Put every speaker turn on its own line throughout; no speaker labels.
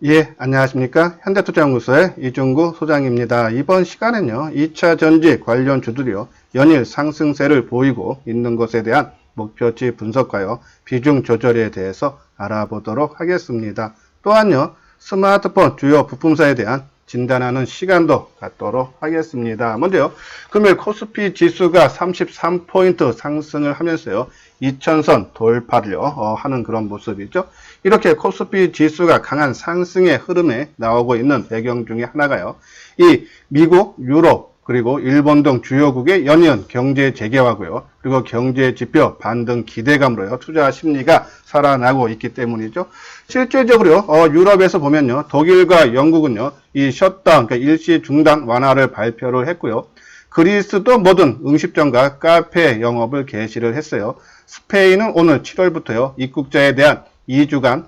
예, 안녕하십니까. 현대투자연구소의 이중구 소장입니다. 이번 시간은요, 2차 전지 관련 주들이요, 연일 상승세를 보이고 있는 것에 대한 목표치 분석과요, 비중 조절에 대해서 알아보도록 하겠습니다. 또한요, 스마트폰 주요 부품사에 대한 진단하는 시간도 갖도록 하겠습니다. 먼저요, 금요일 코스피 지수가 33포인트 상승을 하면서요, 2000선 돌파를 하는 그런 모습이죠. 이렇게 코스피 지수가 강한 상승의 흐름에 나오고 있는 배경 중에 하나가요. 이 미국, 유럽, 그리고 일본 등 주요국의 연이은 경제 재개화고요. 그리고 경제 지표 반등 기대감으로요. 투자 심리가 살아나고 있기 때문이죠. 실질적으로 유럽에서 보면요. 독일과 영국은요. 이 셧다운, 그러니까 일시 중단 완화를 발표를 했고요. 그리스도 모든 음식점과 카페 영업을 개시를 했어요. 스페인은 오늘 7월부터요. 입국자에 대한 2주간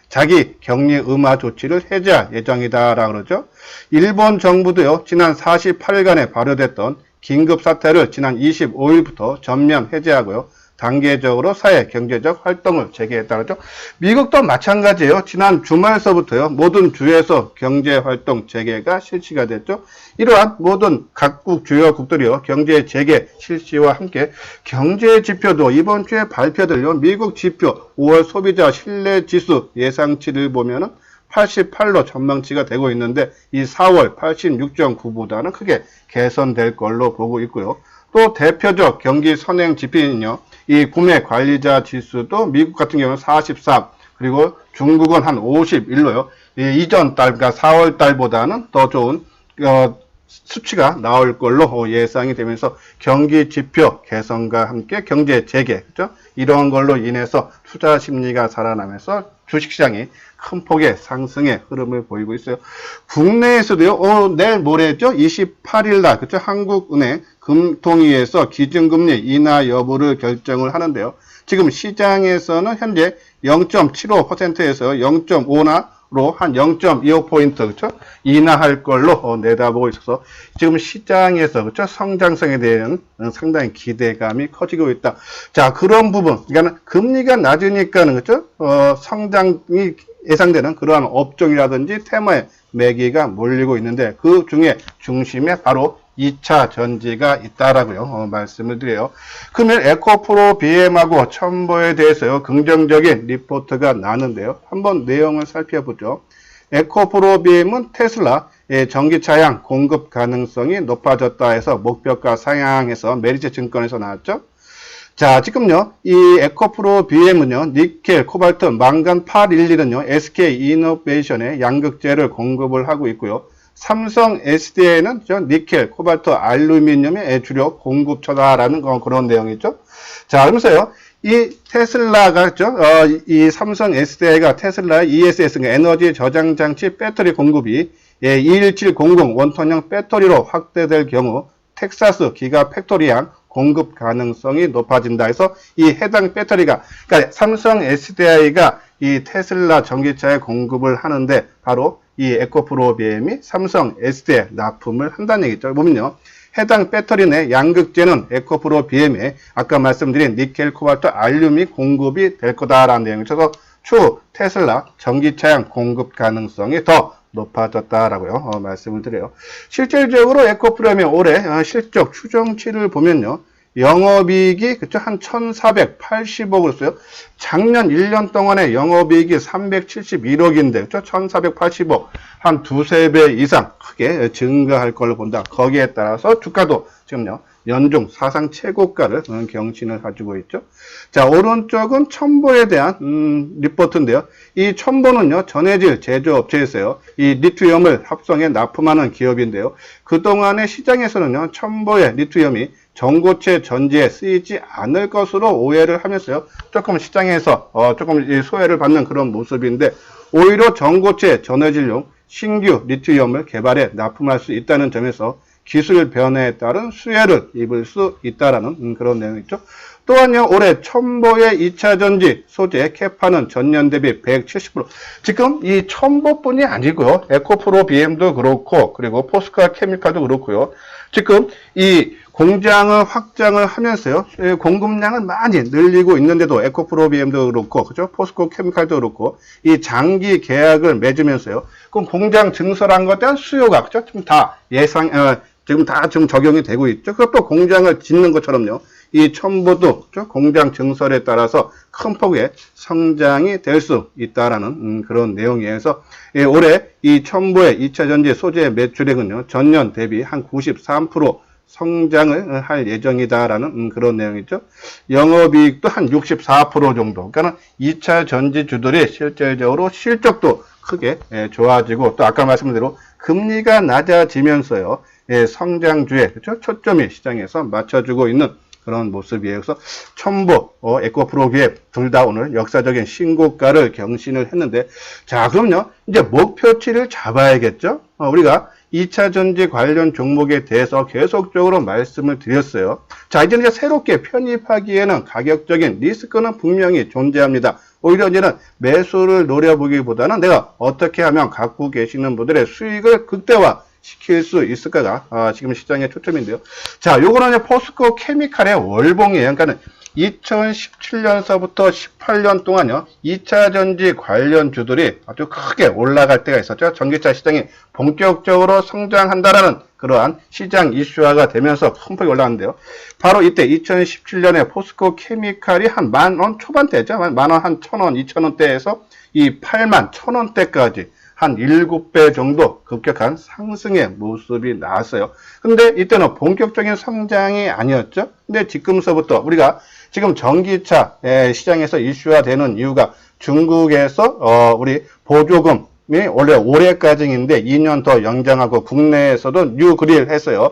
자기 격리 의무 조치를 해제할 예정이다라고 그러죠. 일본 정부도요. 지난 48일간에 발효됐던 긴급 사태를 지난 25일부터 전면 해제하고요. 단계적으로 사회 경제적 활동을 재개했다고 하죠. 미국도 마찬가지예요. 지난 주말서부터요. 모든 주에서 경제 활동 재개가 실시가 됐죠. 이러한 모든 각국 주요국들이요. 경제 재개 실시와 함께 경제 지표도 이번 주에 발표될요. 미국 지표 5월 소비자 신뢰 지수 예상치를 보면은 88로 전망치가 되고 있는데 이 4월 86.9보다는 크게 개선될 걸로 보고 있고요. 또 대표적 경기 선행 지표는요. 이 구매 관리자 지수도 미국 같은 경우는 43, 그리고 중국은 한 51로요. 이전 달, 그러니까 4월 달보다는 더 좋은 수치가 나올 걸로 예상이 되면서 경기 지표 개선과 함께 경제 재개, 그렇죠? 이런 걸로 인해서 투자 심리가 살아나면서 주식시장이 큰 폭의 상승의 흐름을 보이고 있어요. 국내에서도요, 내일 모레죠? 28일 날, 그렇죠? 한국은행 금통위에서 기준금리 인하 여부를 결정을 하는데요. 지금 시장에서는 현재 0.75%에서 0.5나,로 한 0.25포인트, 그렇죠? 인하할 걸로 내다보고 있어서 지금 시장에서, 그렇죠? 성장성에 대한 상당히 기대감이 커지고 있다. 자, 그런 부분, 그러니까 금리가 낮으니까는, 그렇죠? 성장이 예상되는 그러한 업종이라든지 테마에 매기가 몰리고 있는데 그 중에 중심에 바로 2차 전지가 있다라고요. 말씀을 드려요. 그러면 에코프로 BM하고 첨보에 대해서요. 긍정적인 리포트가 나는데요. 한번 내용을 살펴보죠. 에코프로 BM은 테슬라 전기차량 공급 가능성이 높아졌다 해서 목표가 상향해서 메리츠 증권에서 나왔죠. 자, 지금요, 이 에코프로 BM은요, 니켈, 코발트, 망간 811은요, SK 이노베이션에 양극재를 공급을 하고 있고요. 삼성 SDI는 니켈, 코발트, 알루미늄의 주력 공급처다라는 그런 내용이죠. 자, 그러면서요, 이 테슬라가, 이 삼성 SDI가 테슬라의 ESS, 에너지 저장 장치 배터리 공급이 21700 원톤형 배터리로 확대될 경우 텍사스 기가 팩토리양 공급 가능성이 높아진다 해서 이 해당 배터리가, 그러니까 삼성 SDI가 이 테슬라 전기차에 공급을 하는데 바로 이 에코프로 BM이 삼성 SDI에 납품을 한다는 얘기죠. 보면요. 해당 배터리 내 양극재는 에코프로 BM에 아까 말씀드린 니켈, 코발트, 알륨이 공급이 될 거다라는 내용이죠. 추후 테슬라 전기차량 공급 가능성이 더 높아졌다라고요. 말씀을 드려요. 실질적으로 에코프로의 올해 실적 추정치를 보면요. 영업이익이 그쵸 한 1,480억으로서요. 작년 1년 동안의 영업이익이 371억인데 그쵸 1,480억 한 두세 배 이상 크게 증가할 걸로 본다. 거기에 따라서 주가도 지금요. 연중 사상 최고가를 경신을 가지고 있죠. 자, 오른쪽은 첨보에 대한 리포트인데요. 이 첨보는요. 전해질 제조업체에서요. 이 리튬을 합성해 납품하는 기업인데요. 그동안의 시장에서는요. 첨보의 리튬이 전고체 전지에 쓰이지 않을 것으로 오해를 하면서요. 조금 시장에서 조금 소외를 받는 그런 모습인데 오히려 전고체 전해질용 신규 리튬을 개발해 납품할 수 있다는 점에서 기술 변화에 따른 수혜를 입을 수 있다라는 그런 내용이 있죠. 또한요, 올해 첨보의 2차 전지 소재 캐파는 전년 대비 170%. 지금 이 첨보뿐이 아니고요. 에코프로 BM도 그렇고, 그리고 포스코 케미칼도 그렇고요. 지금 이 공장을 확장을 하면서요, 공급량을 많이 늘리고 있는데도 에코프로 BM도 그렇고, 그죠? 포스코 케미칼도 그렇고, 이 장기 계약을 맺으면서요. 그럼 공장 증설한 것에 대한 수요가, 그죠? 지금 다 지금 적용이 되고 있죠. 그것도 공장을 짓는 것처럼요. 이 첨보도 그렇죠? 공장 증설에 따라서 큰 폭의 성장이 될 수 있다라는 그런 내용이어서 올해 이 첨보의 2차 전지 소재 매출액은요. 전년 대비 한 93% 성장을 할 예정이다라는 그런 내용이죠. 영업이익도 한 64% 정도. 그러니까 2차 전지주들이 실질적으로 실적도 크게 좋아지고 또 아까 말씀드린 대로 금리가 낮아지면서요. 성장주에 그렇죠? 초점이 시장에서 맞춰주고 있는 그런 모습이에요. 그래서 첨보, 에코프로 기업 둘 다 오늘 역사적인 신고가를 경신을 했는데 자 그럼요. 이제 목표치를 잡아야겠죠. 우리가 2차 전지 관련 종목에 대해서 계속적으로 말씀을 드렸어요. 자 이제 새롭게 편입하기에는 가격적인 리스크는 분명히 존재합니다. 오히려 이제는 매수를 노려보기보다는 내가 어떻게 하면 갖고 계시는 분들의 수익을 극대화 시킬 수 있을까가 지금 시장의 초점인데요. 자, 요거는 포스코 케미칼의 월봉이에요. 그러니까 2017년서부터 18년 동안요. 2차 전지 관련 주들이 아주 크게 올라갈 때가 있었죠. 전기차 시장이 본격적으로 성장한다라는 그러한 시장 이슈화가 되면서 큰 폭이 올라갔는데요. 바로 이때 2017년에 포스코 케미칼이 한 10,000원 초반대죠. 만원 한 1,000원, 2,000원대에서 이 81,000원대까지 한 7배 정도 급격한 상승의 모습이 나왔어요. 근데 이때는 본격적인 성장이 아니었죠. 근데 지금서부터 우리가 지금 전기차 시장에서 이슈화되는 이유가 중국에서 우리 보조금이 원래 올해까지인데 2년 더 연장하고 국내에서도 뉴그릴 했어요.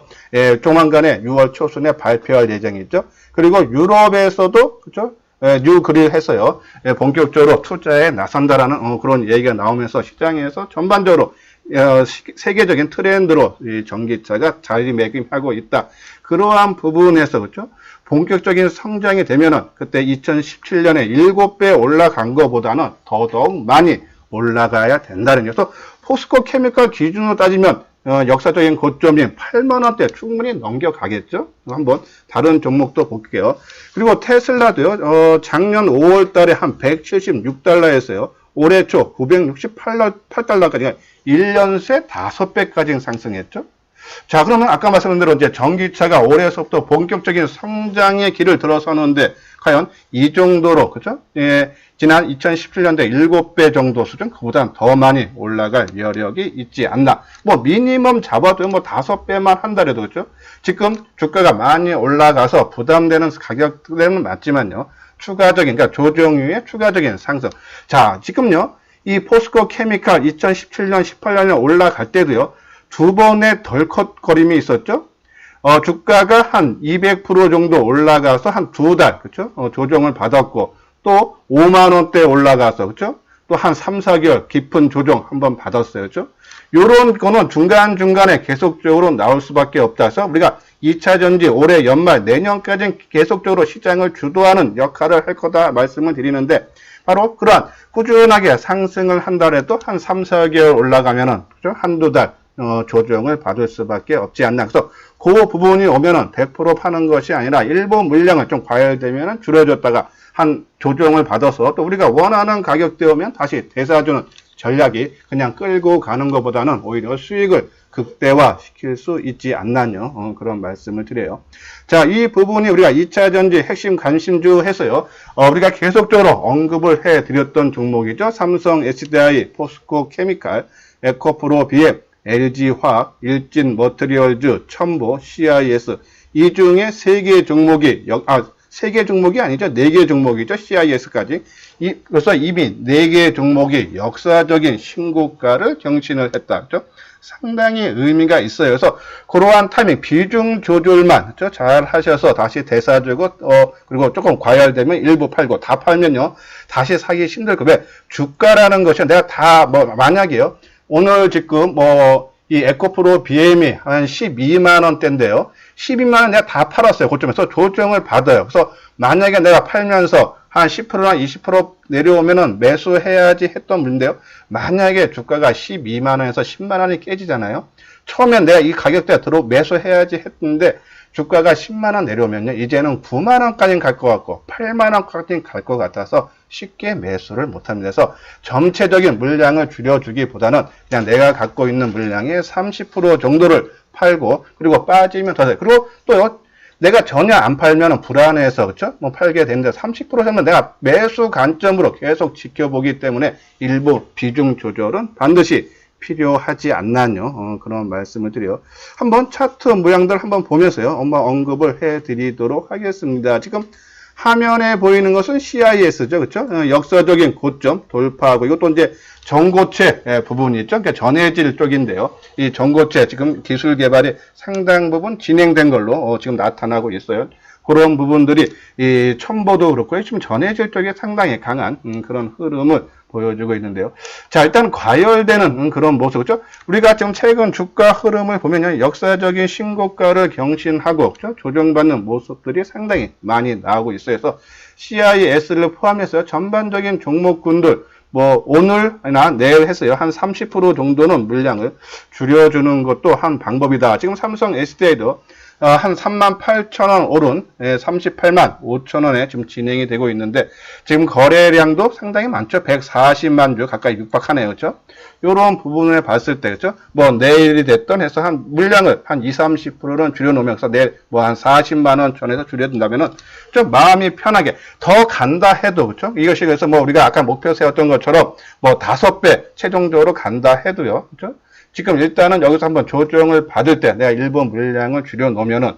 조만간에 6월 초순에 발표할 예정이죠. 그리고 유럽에서도 그렇죠? 뉴그릴 해서요. 본격적으로 투자에 나선다라는 그런 얘기가 나오면서 시장에서 전반적으로 세계적인 트렌드로 이 전기차가 자리매김하고 있다. 그러한 부분에서 그렇죠. 본격적인 성장이 되면은 그때 2017년에 7배 올라간 것보다는 더더욱 많이 올라가야 된다는 거죠. 그래서 포스코 케미칼 기준으로 따지면 역사적인 고점인 8만원대 충분히 넘겨가겠죠. 한번 다른 종목도 볼게요. 그리고 테슬라도요. 작년 5월 달에 한 176달러였어요. 올해 초 968달러까지 1년 새 5배까지 상승했죠. 자, 그러면 아까 말씀드린 대로 이제 전기차가 올해서부터 본격적인 성장의 길을 들어서는데 과연 이 정도로 그죠? 지난 2017년대 7배 정도 수준 그보다 더 많이 올라갈 여력이 있지 않나. 뭐 미니멈 잡아도 뭐 5배만 한다래도 그죠? 지금 주가가 많이 올라가서 부담되는 가격대는 맞지만요. 추가적인 그러니까 조정유의 추가적인 상승. 자, 지금요. 이 포스코 케미칼 2017년 18년에 올라갈 때도요. 두 번의 덜컥거림이 있었죠. 주가가 한 200% 정도 올라가서 한 2달, 그렇죠? 조정을 받았고, 또 5만원대 올라가서, 그렇죠? 또 한 3, 4개월 깊은 조정 한번 받았어요, 그렇죠? 요런 거는 중간중간에 계속적으로 나올 수밖에 없다 해서 우리가 2차 전지 올해 연말 내년까지 계속적으로 시장을 주도하는 역할을 할 거다 말씀을 드리는데, 바로 그러한 꾸준하게 상승을 한달에도 한 3, 4개월 올라가면은, 그렇죠? 한두 달, 조정을 받을 수밖에 없지 않나. 그래서 그 부분이 오면은 100% 파는 것이 아니라 일부 물량을 좀 과열되면은 줄여줬다가 한 조정을 받아서 또 우리가 원하는 가격대 오면 다시 되사주는 전략이 그냥 끌고 가는 것보다는 오히려 수익을 극대화 시킬 수 있지 않나요? 그런 말씀을 드려요. 자, 이 부분이 우리가 2차 전지 핵심 관심주 해서요. 우리가 계속적으로 언급을 해 드렸던 종목이죠. 삼성 SDI, 포스코 케미칼, 에코프로 BM, LG화학, 일진머티리얼즈, 첨보, CIS 이 중에 3개 종목이 3개 종목이 아니죠. 4개 종목이죠. CIS까지. 그래서 이미 4개 종목이 역사적인 신고가를 경신을 했다. 그렇죠? 상당히 의미가 있어요. 그래서 그러한 타이밍 비중 조절만 그렇죠? 잘 하셔서 다시 되사주고 그리고 조금 과열되면 일부 팔고 다 팔면요. 다시 사기 힘들고 왜 주가라는 것이 내가 다 만약에요. 오늘 지금 이 에코프로 BM이 한 12만원대인데요. 12만 원 내가 다 팔았어요. 고점에서 조정을 받아요. 그래서 만약에 내가 팔면서 한 10%나 20% 내려오면은 매수해야지 했던 문제인데요. 만약에 주가가 12만 원에서 10만 원이 깨지잖아요. 처음엔 내가 이 가격대에 매수해야지 했는데 주가가 10만 원 내려오면요. 이제는 9만 원까지는 갈 것 같고 8만 원까지는 갈 것 같아서 쉽게 매수를 못합니다. 그래서 전체적인 물량을 줄여주기보다는 그냥 내가 갖고 있는 물량의 30% 정도를 팔고 그리고 빠지면 더 돼. 그리고 또요. 내가 전혀 안 팔면 불안해서 그렇죠? 뭐 팔게 되는데 30% 정도 내가 매수 관점으로 계속 지켜보기 때문에 일부 비중 조절은 반드시 필요하지 않나요? 그런 말씀을 드려요. 한번 차트 모양들 한번 보면서요. 언급을 해드리도록 하겠습니다. 지금 화면에 보이는 것은 CIS죠. 그렇죠? 역사적인 고점 돌파하고 이것도 이제 전고체 부분이 있죠. 그러니까 전해질 쪽인데요. 이 전고체 지금 기술 개발이 상당 부분 진행된 걸로 지금 나타나고 있어요. 그런 부분들이 이 첨보도 그렇고요. 지금 전해질 쪽에 상당히 강한 그런 흐름을 보여주고 있는데요. 자, 일단 과열되는 그런 모습, 그렇죠? 우리가 지금 최근 주가 흐름을 보면요. 역사적인 신고가를 경신하고, 그렇죠? 조정받는 모습들이 상당히 많이 나오고 있어요. 그래서 CIS를 포함해서 전반적인 종목군들, 뭐, 오늘이나 내일 했어요. 한 30% 정도는 물량을 줄여주는 것도 한 방법이다. 지금 삼성 SDI도 한 38,000원 오른 38만 5천원에 지금 진행이 되고 있는데 지금 거래량도 상당히 많죠. 140만 주 가까이 육박하네요. 그렇죠? 이런 부분을 봤을 때 그렇죠? 뭐 내일이 됐던 해서 한 물량을 한 20-30%는 줄여놓으면서 내일 뭐 한 40만 원 전에서 줄여둔다면은 좀 마음이 편하게 더 간다 해도 그렇죠? 이것이 그래서 뭐 우리가 아까 목표 세웠던 것처럼 뭐 5배 최종적으로 간다 해도요. 그렇죠? 지금 일단은 여기서 한번 조정을 받을 때 내가 일부 물량을 줄여 놓으면은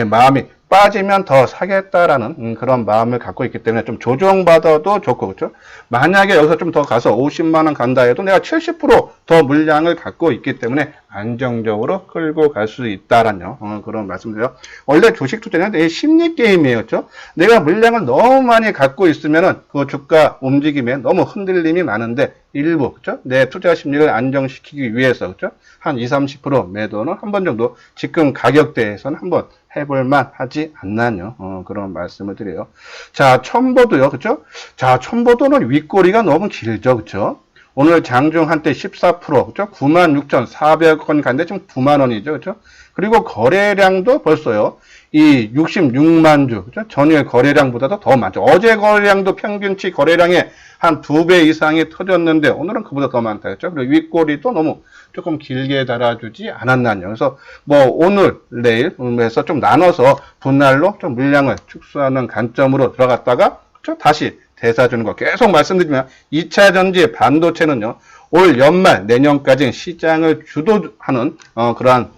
마음이 빠지면 더 사겠다라는 그런 마음을 갖고 있기 때문에 좀 조정받아도 좋고 그렇죠? 만약에 여기서 좀 더 가서 50만 원 간다 해도 내가 70%더 물량을 갖고 있기 때문에 안정적으로 끌고 갈 수 있다라는 그런 말씀드려요. 원래 주식 투자는 심리 게임이에요. 그렇죠? 내가 물량을 너무 많이 갖고 있으면은 그 주가 움직임에 너무 흔들림이 많은데 일부 그렇죠? 내 투자 심리를 안정시키기 위해서 그렇죠? 한 20-30% 매도는 한 번 정도 지금 가격대에서는 한번 해볼만 하지 않나요? 그런 말씀을 드려요. 자, 첨보도요, 그쵸? 자, 첨보도는 윗꼬리가 너무 길죠, 그쵸? 오늘 장중 한때 14%, 그쵸? 96,400원 갔는데 지금 9만원이죠, 그쵸? 그리고 거래량도 벌써요, 이 66만 주, 그쵸? 전일 거래량보다도 더 많죠. 어제 거래량도 평균치 거래량의 한 2배 이상이 터졌는데 오늘은 그보다 더 많다 했죠. 그리고 윗꼬리도 너무 조금 길게 달아주지 않았나요. 그래서 뭐 오늘 내일 해서 좀 나눠서 분할로 좀 물량을 축소하는 관점으로 들어갔다가 다시 대사 주는 거 계속 말씀드리면 2차 전지 반도체는요. 올 연말 내년까지 시장을 주도하는 그러한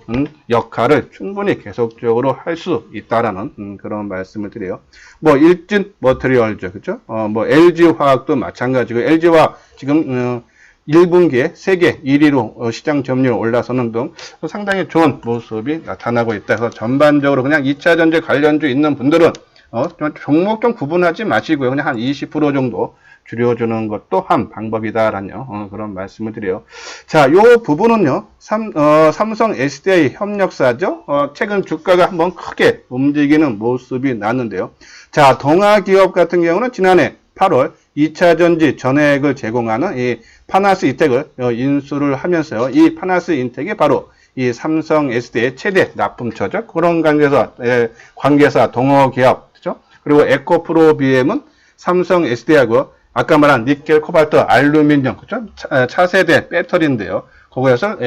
역할을 충분히 계속적으로 할 수 있다라는 그런 말씀을 드려요. 뭐 일진 머티리얼즈 그렇죠? 뭐 LG 화학도 마찬가지고 LG 화학 지금 1분기에 세계 1위로 시장 점유율 올라서는 등 상당히 좋은 모습이 나타나고 있다. 그래서 전반적으로 그냥 2차 전지 관련주 있는 분들은 종목 좀 구분하지 마시고요. 그냥 한 20% 정도 줄여주는 것도 한 방법이다라는 그런 말씀을 드려요. 자, 요 부분은요, 삼성 SDI 협력사죠. 최근 주가가 한번 크게 움직이는 모습이 났는데요. 자, 동아기업 같은 경우는 지난해 8월 2차 전지 전액을 제공하는 이 파나스 인텍을 인수를 하면서요. 이 파나스 인텍이 바로 이 삼성 SDI의 최대 납품처죠. 그런 관계사 동어기업, 그죠? 그리고 에코프로비엠은 삼성 SDI하고 아까 말한 니켈, 코발트, 알루미늄, 그죠? 차세대 배터리인데요. 거기에서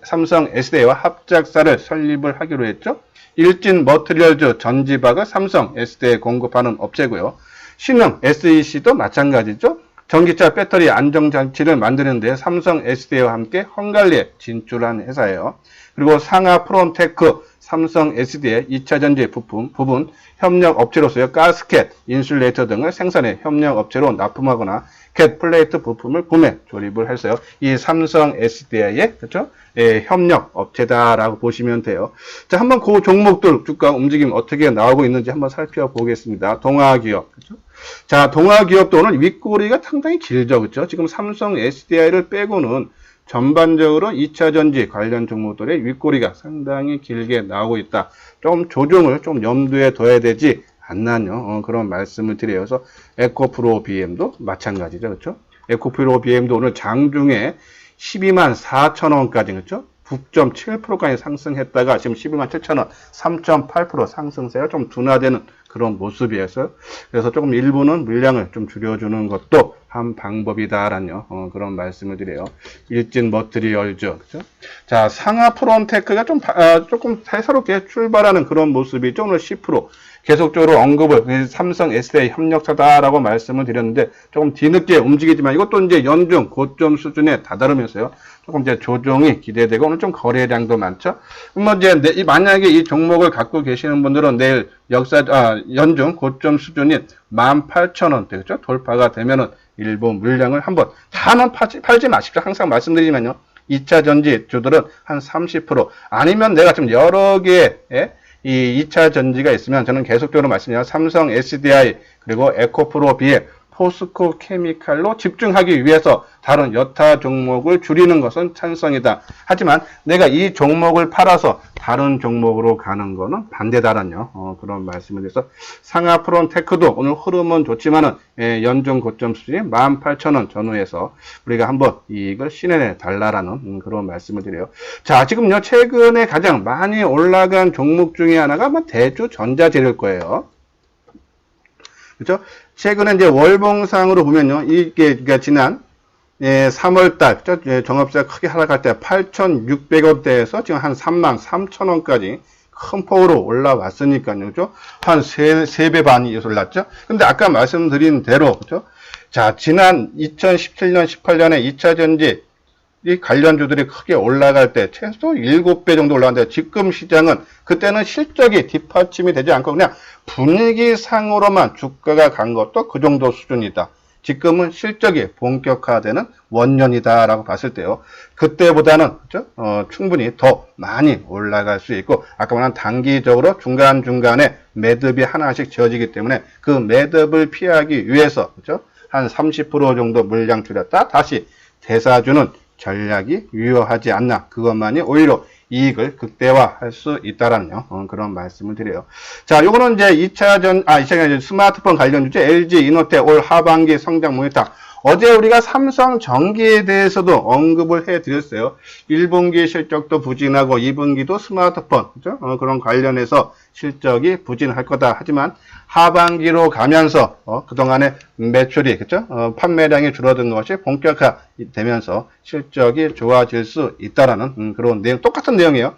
삼성 SDI와 합작사를 설립을 하기로 했죠. 일진 머티리얼즈 전지박을 삼성 SDI에 공급하는 업체고요. 신흥 SEC도 마찬가지죠. 전기차 배터리 안정장치를 만드는데 삼성 SDI와 함께 헝갈리에 진출한 회사예요. 그리고 상하 프론테크 삼성 SDI의 2차 전지 부분 협력 업체로서요. 가스켓, 인슐레이터 등을 생산해 협력 업체로 납품하거나 캣 플레이트 부품을 구매, 조립을 했어요. 이 삼성 SDI의 그렇죠? 협력 업체다라고 보시면 돼요. 자, 한번 그 종목들 주가 움직임 어떻게 나오고 있는지 한번 살펴보겠습니다. 동아기업, 그렇죠? 자, 동아기업도 오늘 윗꼬리가 상당히 길죠, 그렇죠? 지금 삼성 SDI를 빼고는 전반적으로 2차 전지 관련 종목들의 윗꼬리가 상당히 길게 나오고 있다. 좀 조정을 좀 염두에 둬야 되지 않나요? 그런 말씀을 드려요. 그래서 에코프로 BM도 마찬가지죠. 그렇죠? 에코프로 BM도 오늘 장중에 12만 4천 원까지, 그렇죠? 9.7%까지 상승했다가 지금 12만 7천 원, 3.8% 상승세가 좀 둔화되는 그런 모습이어서, 그래서 조금 일부는 물량을 좀 줄여주는 것도 한 방법이다라는 그런 말씀을 드려요. 일진 머트리얼즈, 그죠? 자, 상하 프론테크가 조금 살사롭게 출발하는 그런 모습이죠. 오늘 10%. 계속적으로 언급을 삼성 SDI 협력사다라고 말씀을 드렸는데 조금 뒤늦게 움직이지만 이것도 이제 연중 고점 수준에 다다르면서요. 조금 이제 조정이 기대되고 오늘 좀 거래량도 많죠. 뭐 이제 만약에 이 종목을 갖고 계시는 분들은 내일 연중 고점 수준인 18,000원대 그죠? 돌파가 되면은 일부 물량을 한번 다는 팔지 마십시오. 항상 말씀드리면요. 2차 전지 주들은 한 30% 아니면 내가 좀 여러 개의 이 2차 전지가 있으면 저는 계속적으로 말씀드려요. 삼성 SDI 그리고 에코프로 BM 포스코 케미칼로 집중하기 위해서 다른 여타 종목을 줄이는 것은 찬성이다. 하지만 내가 이 종목을 팔아서 다른 종목으로 가는 거는 반대다라뇨. 그런 말씀을 드려서 상하 프론테크도 오늘 흐름은 좋지만은 연중 고점 수준이 18,000원 전후에서 우리가 한번 이익을 실현해 달라라는 그런 말씀을 드려요. 자, 지금요 최근에 가장 많이 올라간 종목 중에 하나가 아마 대주전자재료일 거예요. 그렇죠? 최근에 이제 월봉상으로 보면요, 이게 그러니까 지난 3월달 그렇죠? 종합세가 크게 하락할 때 8,600원대에서 지금 한 33,000원까지 큰 폭으로 올라왔으니까요, 그렇죠? 한 3배 반이 올랐죠. 근데 아까 말씀드린 대로 그렇죠? 자, 지난 2017년, 18년에 2차 전지 이 관련주들이 크게 올라갈 때 최소 7배 정도 올라갔는데 지금 시장은 그때는 실적이 뒷받침이 되지 않고 그냥 분위기상으로만 주가가 간 것도 그 정도 수준이다. 지금은 실적이 본격화되는 원년이다라고 봤을 때요. 그때보다는 그렇죠? 충분히 더 많이 올라갈 수 있고 아까 말한 단기적으로 중간중간에 매듭이 하나씩 지어지기 때문에 그 매듭을 피하기 위해서 그렇죠? 한 30% 정도 물량 줄였다 다시 대사주는 전략이 유효하지 않나. 그것만이 오히려 이익을 극대화할 수 있다라는 그런 말씀을 드려요. 자, 요거는 이제 2차 스마트폰 관련 주제 LG 이노텍 올 하반기 성장 모니터. 어제 우리가 삼성 전기에 대해서도 언급을 해 드렸어요. 1분기 실적도 부진하고 2분기도 스마트폰 그죠? 그런 관련해서 실적이 부진할 거다. 하지만 하반기로 가면서 그동안의 매출이 그죠? 판매량이 줄어든 것이 본격화되면서 실적이 좋아질 수 있다라는 그런 내용, 똑같은 내용이에요.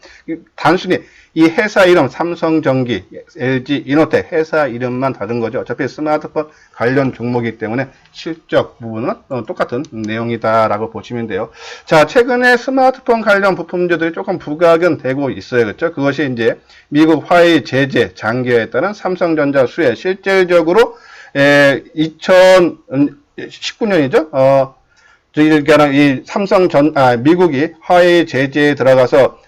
단순히 이 회사 이름 삼성전기, LG 이노텍 회사 이름만 다른 거죠. 어차피 스마트폰 관련 종목이기 때문에 실적 부분은 똑같은 내용이다라고 보시면 돼요. 자, 최근에 스마트폰 관련 부품주들이 조금 부각은 되고 있어요. 그렇죠? 그것이 이제 미국 화웨이 제재 장기화에 따른 삼성전자 수혜 실질적으로 2019년이죠. 이 미국이 화웨이 제재에 들어가서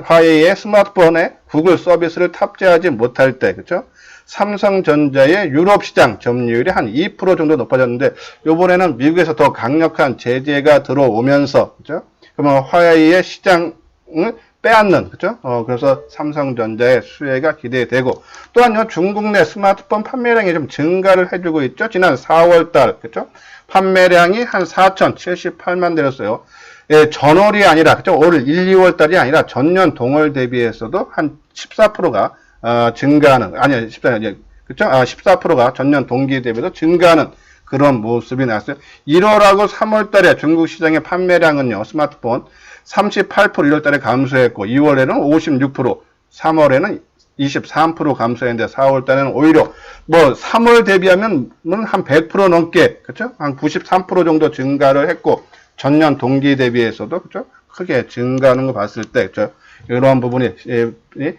화웨이의 스마트폰에 구글 서비스를 탑재하지 못할 때, 그렇죠? 삼성전자의 유럽 시장 점유율이 한 2% 정도 높아졌는데, 이번에는 미국에서 더 강력한 제재가 들어오면서, 그렇죠? 그러면 화웨이의 시장을 빼앗는, 그렇죠? 그래서 삼성전자의 수혜가 기대되고, 또한요, 중국 내 스마트폰 판매량이 좀 증가를 해주고 있죠. 지난 4월달, 그렇죠? 판매량이 한 4,078만 대였어요. 예, 전월이 아니라, 그죠? 올 1, 2월 달이 아니라 전년 동월 대비해서도 한 14%가, 증가하는, 아니요, 14%가 전년 동기 대비해서 증가하는 그런 모습이 나왔어요. 1월하고 3월 달에 중국 시장의 판매량은요, 스마트폰 38% 1월 달에 감소했고, 2월에는 56%, 3월에는 23% 감소했는데 4월 달에는 오히려 3월 대비하면 한 100% 넘게 그렇죠? 한 93% 정도 증가를 했고 전년 동기 대비해서도 그렇죠? 크게 증가하는 거 봤을 때 그렇죠? 이러한 부분이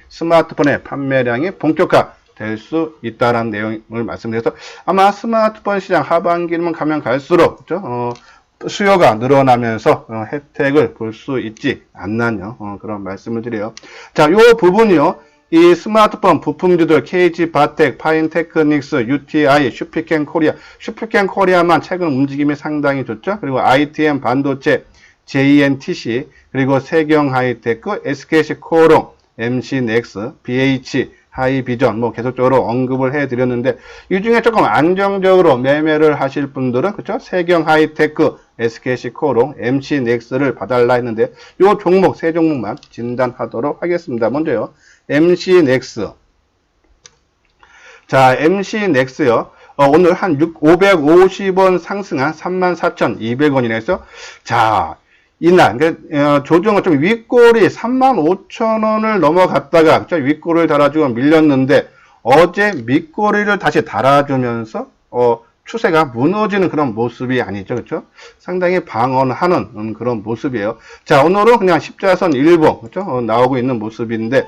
스마트폰의 판매량이 본격화 될 수 있다라는 내용을 말씀드려서 아마 스마트폰 시장 하반기만 가면 갈수록 그렇죠? 수요가 늘어나면서 혜택을 볼 수 있지 않나요? 그런 말씀을 드려요. 자, 요 부분이요. 이 스마트폰 부품주들 KG 바텍, 파인테크닉스, UTI, 슈피켄 코리아, 슈피켄 코리아만 최근 움직임이 상당히 좋죠. 그리고 ITM 반도체, JNTC, 그리고 세경하이테크, SKC코오롱, MC넥스, BH, 하이비전 뭐 계속적으로 언급을 해드렸는데 이 중에 조금 안정적으로 매매를 하실 분들은 그렇죠? 세경하이테크, SKC코오롱, MC넥스를 봐달라 했는데 요 종목 세 종목만 진단하도록 하겠습니다. 먼저요, MC넥스. 자, MC넥스요. 오늘 한 550원 상승한 34,200원이라 해서 자, 이날 조정은 좀 윗골이 35,000원을 넘어갔다가 그쵸? 윗골을 달아주고 밀렸는데 어제 밑골이를 다시 달아주면서 추세가 무너지는 그런 모습이 아니죠. 그렇죠? 상당히 방어하는 그런 모습이에요. 자, 오늘은 그냥 십자선 일봉 그렇죠? 나오고 있는 모습인데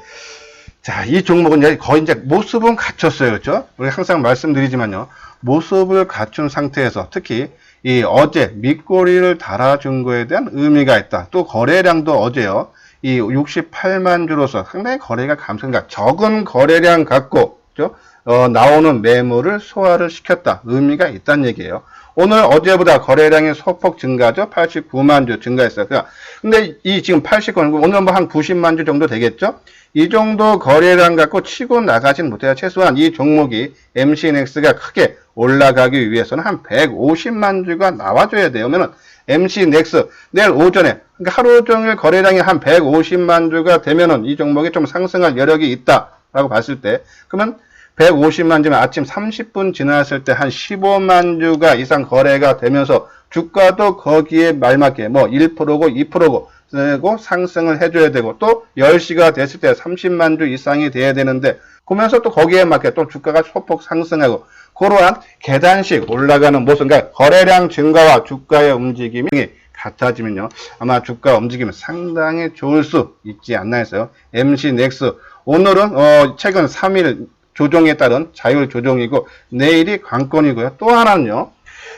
자, 이 종목은 이제 거의 이제 모습은 갖췄어요. 그렇죠? 우리 항상 말씀드리지만요. 모습을 갖춘 상태에서 특히 이 어제 밑꼬리를 달아준 거에 대한 의미가 있다. 또 거래량도 어제요. 이 68만 주로서 상당히 거래가 감소가 적은 거래량 갖고 그렇죠? 나오는 매물을 소화를 시켰다. 의미가 있다는 얘기예요. 오늘 어제보다 거래량이 소폭 증가죠. 89만 주 증가했어요. 근데 이 지금 89만 오늘 뭐 한 90만 주 정도 되겠죠. 이 정도 거래량 갖고 치고 나가진 못해요. 최소한 이 종목이 MC넥스가 크게 올라가기 위해서는 한 150만 주가 나와줘야 돼요. 그러면 MC넥스 내일 오전에 그러니까 하루 종일 거래량이 한 150만 주가 되면은 이 종목이 좀 상승할 여력이 있다라고 봤을 때 그러면 150만 주면 아침 30분 지났을 때 한 15만 주가 이상 거래가 되면서 주가도 거기에 말맞게 뭐 1%고 2%고 고 상승을 해줘야 되고 또 10시가 됐을 때 30만 주 이상이 돼야 되는데 그러면서 또 거기에 맞게 또 주가가 소폭 상승하고 그러한 계단식 올라가는 모습 그러니까 거래량 증가와 주가의 움직임이 같아지면요 아마 주가 움직임은 상당히 좋을 수 있지 않나 해서요. MC넥스 오늘은 최근 3일 조정에 따른 자율 조정이고 내일이 관건이고요. 또 하나는요.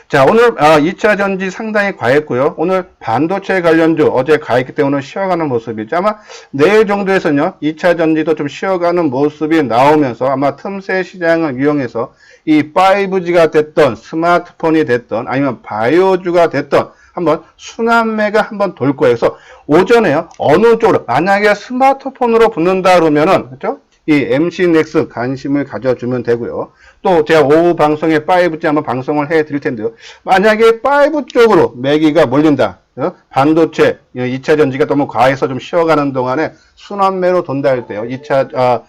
자, 오늘 2차 전지 상당히 과했고요. 오늘 반도체 관련주 어제 과했기 때문에 쉬어가는 모습이죠. 아마 내일 정도에서는요. 2차 전지도 좀 쉬어가는 모습이 나오면서 아마 틈새 시장을 이용해서 이 5G가 됐던 스마트폰이 됐던 아니면 바이오주가 됐던 한번 순환매가 한번 돌 거예요. 그래서 오전에요. 어느 쪽으로 만약에 스마트폰으로 붙는다 그러면은 그렇죠? 이 MC넥스 관심을 가져주면 되고요. 또 제가 오후 방송에 5G 한번 방송을 해 드릴 텐데요. 만약에 5 쪽으로 매기가 몰린다. 반도체 2차 전지가 너무 과해서 좀 쉬어가는 동안에 순환매로 돈다 할 때요. 2차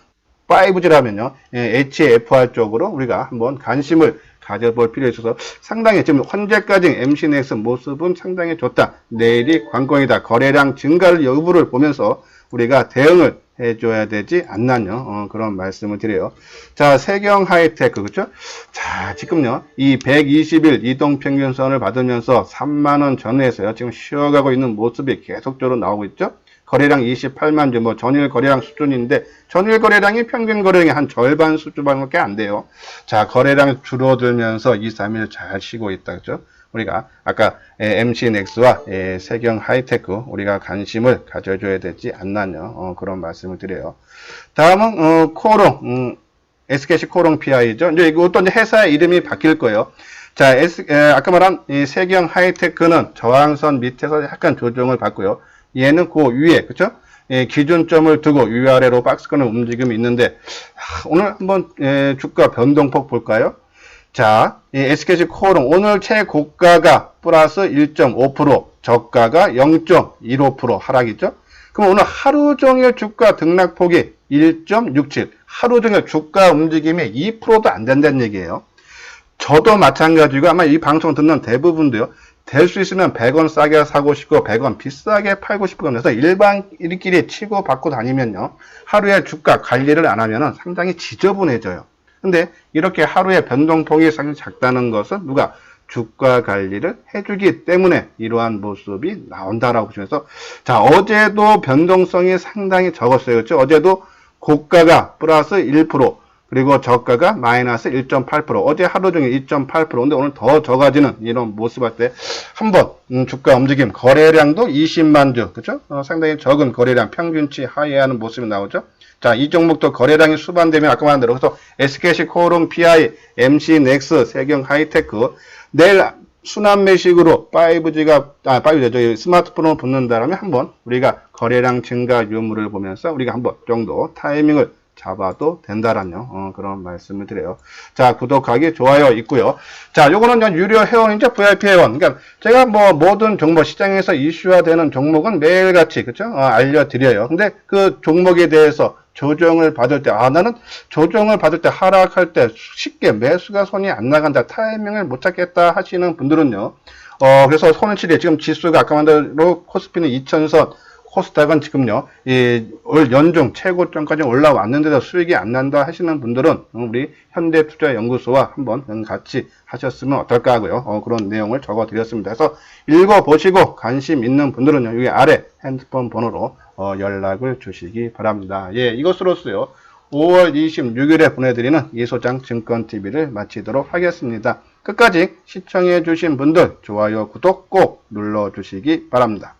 5G라면요. HFR 쪽으로 우리가 한번 관심을 가져볼 필요가 있어서 상당히 지금 현재까지 MC넥스 모습은 상당히 좋다. 내일이 관건이다. 거래량 증가를 여부를 보면서 우리가 대응을 해줘야 되지 않나요? 그런 말씀을 드려요. 자, 세경하이테크, 그렇죠? 자, 지금요, 이 120일 이동평균선을 받으면서 3만원 전후에서요, 지금 쉬어가고 있는 모습이 계속적으로 나오고 있죠? 거래량 28만 주, 뭐, 전일 거래량 수준인데, 전일 거래량이 평균 거래량의 한 절반 수준밖에 안 돼요. 자, 거래량 줄어들면서 2, 3일 잘 쉬고 있다, 그죠? 우리가 아까 MC넥스와 세경하이테크 우리가 관심을 가져줘야 되지 않나요? 그런 말씀을 드려요. 다음은 코오롱, SKC코오롱 PI죠. 이제 이것도 이제 회사의 이름이 바뀔 거예요. 자, 아까 말한 이 세경하이테크는 저항선 밑에서 약간 조정을 받고요. 얘는 그 위에, 그쵸? 기준점을 두고 위아래로 박스권의 움직임이 있는데 오늘 한번 주가 변동폭 볼까요? 자, 이 SKC코오롱 오늘 최고가가 플러스 1.5%, 저가가 0.15% 하락이죠. 그럼 오늘 하루 종일 주가 등락폭이 1.67, 하루 종일 주가 움직임이 2%도 안 된다는 얘기예요. 저도 마찬가지고 아마 이 방송 듣는 대부분도요. 될 수 있으면 100원 싸게 사고 싶고 100원 비싸게 팔고 싶고 그래서 일반인끼리 치고 받고 다니면요. 하루에 주가 관리를 안 하면 상당히 지저분해져요. 근데 이렇게 하루에 변동폭이 상당히 작다는 것은 누가 주가 관리를 해주기 때문에 이러한 모습이 나온다라고 보시면서 자 어제도 변동성이 상당히 적었어요. 그렇죠? 어제도 고가가 플러스 1% 그리고 저가가 마이너스 1.8% 어제 하루 종일 2.8% 근데 오늘 더 적어지는 이런 모습 할 때 한번 주가 움직임 거래량도 20만 주 그렇죠? 상당히 적은 거래량 평균치 하회하는 모습이 나오죠. 자, 이 종목도 거래량이 수반되면 아까 말한 대로 그래서 SKC코오롱 PI, MC넥스, 세경하이테크 내일 순환 매식으로 5G가 저희 스마트폰으로 붙는다라면 한번 우리가 거래량 증가 유무를 보면서 우리가 한번 정도 타이밍을 잡아도 된다라는 그런 말씀을 드려요. 자, 구독하기, 좋아요 있고요. 자, 요거는 유료 회원이죠. VIP 회원. 그러니까 제가 뭐 모든 종목 시장에서 이슈화되는 종목은 매일같이 그쵸? 알려드려요. 근데 그 종목에 대해서 조정을 받을 때, 나는 조정을 받을 때 하락할 때 쉽게 매수가 손이 안 나간다, 타이밍을 못 찾겠다 하시는 분들은요. 그래서 손실이 지금 지수가 아까 말한 대로 코스피는 2000선, 코스닥은 지금요, 올 연중 최고점까지 올라왔는데도 수익이 안 난다 하시는 분들은 우리 현대투자연구소와 한번 같이 하셨으면 어떨까 하고요. 그런 내용을 적어 드렸습니다. 그래서 읽어보시고 관심 있는 분들은요, 여기 아래 핸드폰 번호로 연락을 주시기 바랍니다. 예, 이것으로서요, 5월 26일에 보내드리는 이소장 증권TV를 마치도록 하겠습니다. 끝까지 시청해주신 분들 좋아요, 구독 꼭 눌러주시기 바랍니다.